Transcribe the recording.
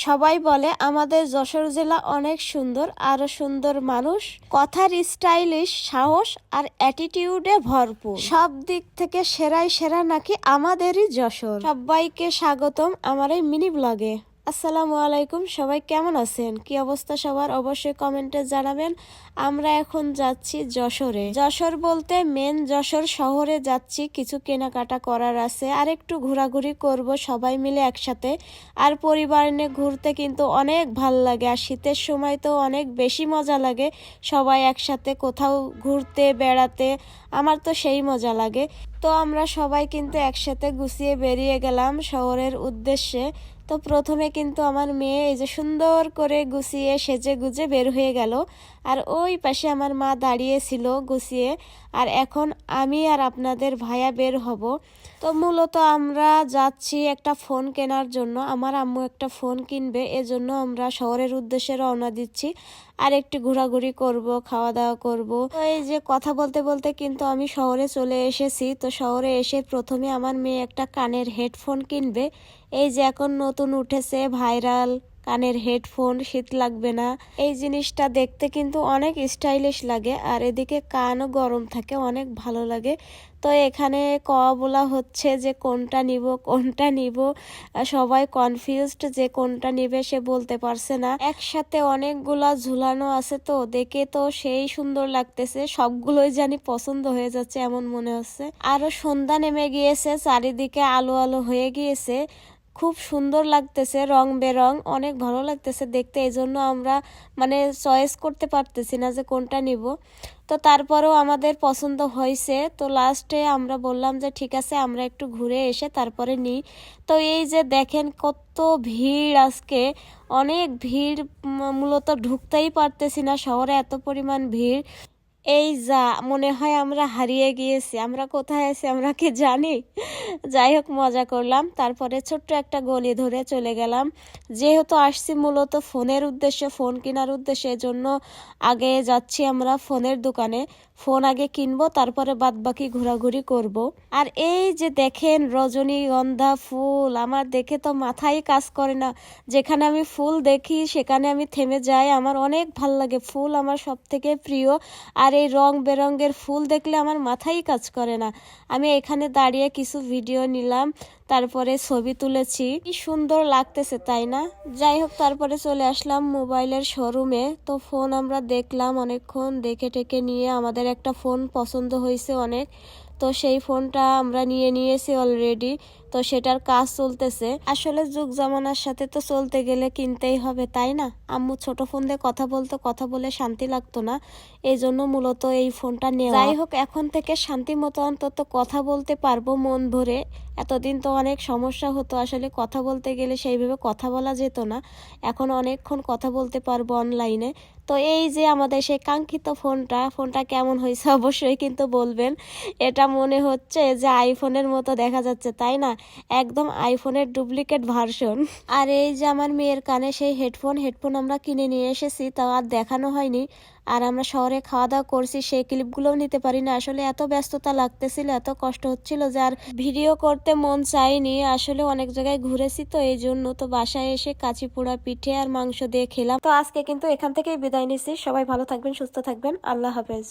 সবাই বলে আমাদের যশোর জেলা অনেক সুন্দর, আরো সুন্দর মানুষ, কথার স্টাইলিশ, সাহস আর অ্যাটিটিউডে ভরপুর। সব দিক থেকে সেরাই সেরা নাকি আমাদেরই যশোর। সবাইকে স্বাগতম আমার এই মিনি ব্লগে। আসসালামু আলাইকুম, সবাই কেমন আছেন? কি অবস্থা সবার? অবশ্যই কমেন্টে জানাবেন। আমরা এখন যাচ্ছি যশোরে। যশোর বলতে মেন যশোর শহরে যাচ্ছি, কিছু কেনাকাটা করার আছে, আর একটু ঘোরাঘুরি করব সবাই মিলে একসাথে। আর পরিবার নিয়ে ঘুরতে কিন্তু অনেক ভাল লাগে, আর শীতের সময় তো অনেক বেশি মজা লাগে সবাই একসাথে কোথাও ঘুরতে বেড়াতে। আমার তো সেই মজা লাগে। তো আমরা সবাই কিন্তু একসাথে গুছিয়ে বেরিয়ে গেলাম শহরের উদ্দেশ্যে। তো প্রথমে কিন্তু আমার মেয়ে এই যে সুন্দর করে গুছিয়ে সেজে গুজে বের হয়ে গেল, আর ওই পাশে আমার মা দাঁড়িয়েছিল গুছিয়ে। আর এখন আমি আর আপনাদের ভাইয়া বের হব। তো মূলত আমরা যাচ্ছি একটা ফোন কেনার জন্য। আমার আম্মু একটা ফোন কিনবে, এজন্য আমরা শহরের উদ্দেশ্যে রওনা দিচ্ছি। আর একটু ঘোরাঘুরি করব, খাওয়া দাওয়া করব। তো এই যে কথা বলতে বলতে কিন্তু আমি শহরে চলে এসেছি। তো শহরে এসে প্রথমে আমার মেয়ে একটা কানের হেডফোন কিনবে। এই যে এখন নতুন উঠেছে ভাইরাল কানের হেডফোন, শীত লাগবে না। এই জিনিসটা দেখতে কিন্তু অনেক স্টাইলিশ লাগে, আর এদিকে কানও গরম থাকে, অনেক ভালো লাগে। তো এখানে বলা হচ্ছে যে কোনটা নিব কোনটা নিব, সবাই কনফিউজড যে কোনটা নিবে সে বলতে পারছে না। একসাথে অনেকগুলা ঝুলানো আছে, তো দেখে তো সেই সুন্দর লাগতেছে, সবগুলোই জানি পছন্দ হয়ে যাচ্ছে এমন মনে হচ্ছে। আরো সন্ধ্যা নেমে গিয়েছে, চারিদিকে আলো আলো হয়ে গিয়েছে, খুব সুন্দর লাগতেছে, রং বেরং, অনেক ভালো লাগতেছে দেখতে। এই জন্য আমরা চয়েস করতে পারতেছি না যে কোনটা নিব। তো তারপরেও আমাদের পছন্দ হয়েছে। তো লাস্টে আমরা বললাম যে ঠিক আছে আমরা একটু ঘুরে এসে তারপরে নিই। তো এই যে দেখেন কত ভিড় আজকে, অনেক ভিড়, মূলত ঢুকতেই পারতেছি না শহরে, এত পরিমাণ ভিড়। এই যা মনে হয় আমরা হারিয়ে গিয়েছি, আমরা কোথায় আছি আমরা কি জানি। যাই হোক, মজা করলাম। তারপরে ছোট্ট একটা গলি ধরে চলে গেলাম। যেহেতু আসছি মূলত ফোনের উদ্দেশ্যে, ফোন কেনার উদ্দেশ্যে, এজন্য আগে যাচ্ছি আমরা ফোনের দোকানে। ফোন আগে কিনবো, তারপরে বাদ বাকি ঘোরাঘুরি করব। আর এই যে দেখেন রজনীগন্ধা ফুল, আমার দেখে তো মাথায় কাজ করে না। যেখানে আমি ফুল দেখি সেখানে আমি থেমে যাই, আমার অনেক ভাল লাগে। ফুল আমার সব থেকে প্রিয়, আর এই রং বেরঙের ফুল দেখলে আমার মাথায় কাজ করে না। আমি এখানে দাঁড়িয়ে কিছু ভিডিও নিলাম, তারপরে ছবি তুলেছি। কি সুন্দর লাগতেছে তাই না? যাই হোক, তারপরে চলে আসলাম মোবাইলের শোরুমে। তো ফোন আমরা দেখলাম অনেকক্ষণ, দেখে টেকে নিয়ে আমাদের একটা ফোন পছন্দ হয়েছে অনেক। তো সেই ফোনটা আমরা নিয়ে নিয়েছি অলরেডি। তো সেটার কাজ চলতেছে। আসলে যুগ জামানার সাথে তো চলতে গেলে কিনতেই হবে তাই না? আম্মু ছোট ফোন দিয়ে কথা বলতো, কথা বলে শান্তি লাগতো না, এই জন্য মূলত এই ফোনটা নেওয়া। যাই হোক, এখন থেকে শান্তি মতো অন্তত কথা বলতে পারবো মন ভরে। এতদিন তো অনেক সমস্যা হতো, আসলে কথা বলতে গেলে সেইভাবে কথা বলা যেত না। এখন অনেকক্ষণ কথা বলতে পারবো অনলাইনে। তো এই যে আমাদের সেই কাঙ্ক্ষিত ফোনটা কেমন হয়েছে অবশ্যই কিন্তু বলবেন। এটা মনে হচ্ছে যে আইফোনের মতো দেখা যাচ্ছে তাই না? একদম আইফোনের ডুপ্লিকেট ভার্সন। আর এই যে আমার মেয়ের কানে সেই হেডফোন আমরা কিনে নিয়ে এসেছি, তা আর দেখানো হয়নি। আর আমরা শহরে খাওয়া দাওয়া করছি, সেই ক্লিপগুলোও নিতে পারি না। আসলে এত ব্যস্ততা লাগতেছিল, এত কষ্ট হচ্ছিল যে আর ভিডিও করতে মন চাইনি। আসলে অনেক জায়গায় ঘুরেছি তো এই জন্য। তো বাসায় এসে কাঁচি পোড়া পিঠে আর মাংস দিয়ে খেলাম। তো আজকে কিন্তু এখান থেকেই বিদায় নিচ্ছি। সবাই ভালো থাকবেন, সুস্থ থাকবেন, আল্লাহ হাফেজ।